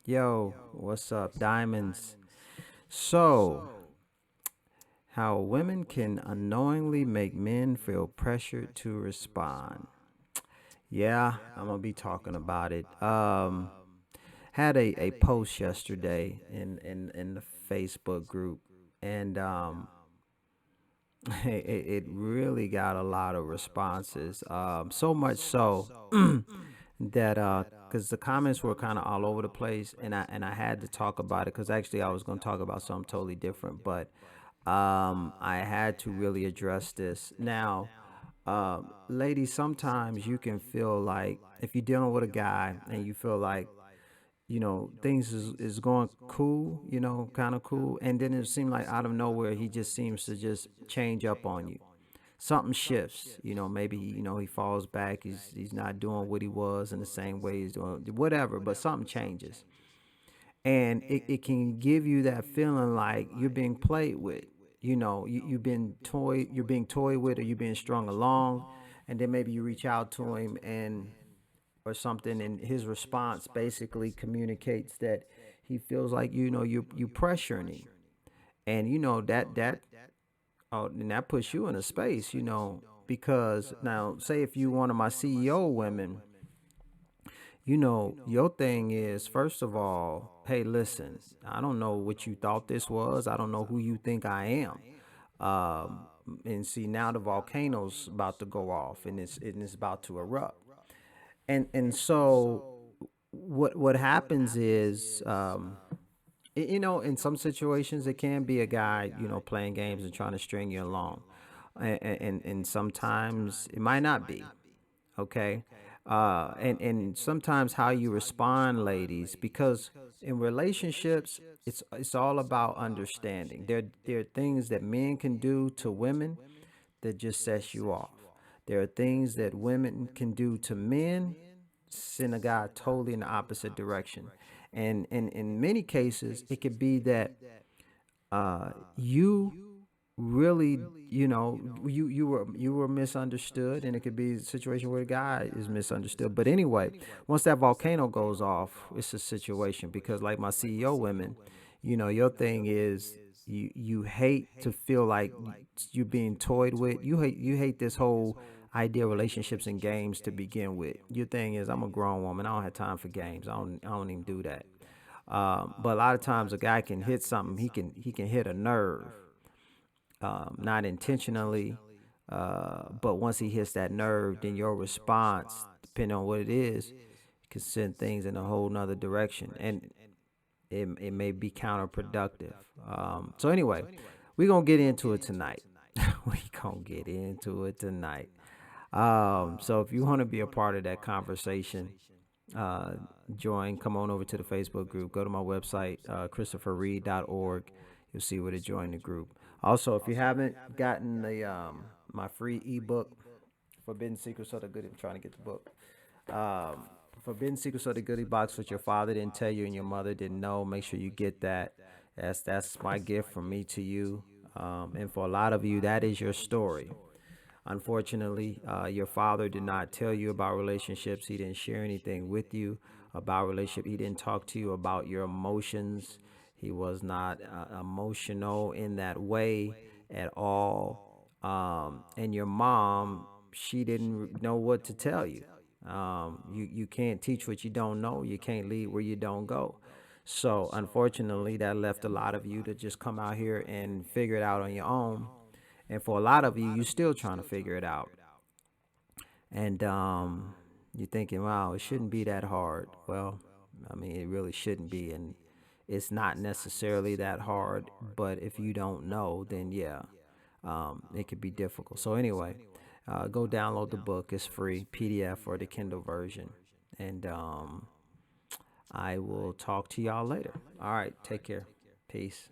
Yo, what's up, diamonds? So, how women can unknowingly make men feel pressured to respond. Yeah, I'm gonna be talking about it. Had a post yesterday in the Facebook group, and it really got a lot of responses. So much so that because the comments were kind of all over the place, and I had to talk about it because actually I was going to talk about something totally different, but I had to really address this. Now, ladies, sometimes you can feel like if you're dealing with a guy and you feel like things is going cool, kind of cool, and then it seems like out of nowhere he just seems to just change up on you. Something shifts, maybe he falls back, he's not doing what he was in the same way he's doing whatever, but something changes. And it can give you that feeling like you're being played with. You're being toyed with, or you're being strung along, and then maybe you reach out to him and or something, and his response basically communicates that he feels like you pressuring him. And that oh, and that puts you in a space, because now say if you one of my CEO women, your thing is, first of all, hey, listen, I don't know what you thought this was. I don't know who you think I am. And see, now the volcano's about to go off, and it's about to erupt. And so what happens is, in some situations it can be a guy, playing games and trying to string you along, and sometimes it might not be. Okay. And sometimes how you respond, ladies, because in relationships it's all about understanding. There are things that men can do to women that just sets you off. There are things that women can do to men, send a guy totally in the opposite direction. And in many cases it could be that you really, you were misunderstood, and it could be a situation where the guy is misunderstood. But anyway, once that volcano goes off, it's a situation, because like my CEO women, your thing is you hate to feel like you're being toyed with. You hate this whole idea of relationships and games to begin with. Your thing is, I'm a grown woman, I don't have time for games. I don't even do that. But a lot of times a guy can hit something. He can hit a nerve, not intentionally, but once he hits that nerve, then your response, depending on what it is, can send things in a whole nother direction, and it may be counterproductive. So anyway, we're gonna get into it tonight. We gonna get into it tonight. So if you want to be a part of that conversation, uh, join. Come on over to the Facebook group. Go to my website, christopherreid.org. You'll see where to join the group. Also, if you haven't gotten the my free ebook, Forbidden Secrets of the Goody, I'm trying to get the book. Um, Forbidden Secrets of the Goody Box, what your father didn't tell you and your mother didn't know. Make sure you get that. That's my gift from me to you. And for a lot of you, that is your story. Unfortunately, your father did not tell you about relationships. He didn't share anything with you about relationship. He didn't talk to you about your emotions. He was not emotional in that way at all. And your mom, she didn't know what to tell you. You can't teach what you don't know. You can't lead where you don't go. So unfortunately, that left a lot of you to just come out here and figure it out on your own. And for a lot of you, you're still trying to figure it out. And you're thinking, wow, it shouldn't be that hard. Well, I mean, it really shouldn't be. And it's not necessarily that hard. But if you don't know, then yeah, it could be difficult. So, anyway, go download the book. It's free, PDF or the Kindle version. And I will talk to y'all later. All right, take care. Peace.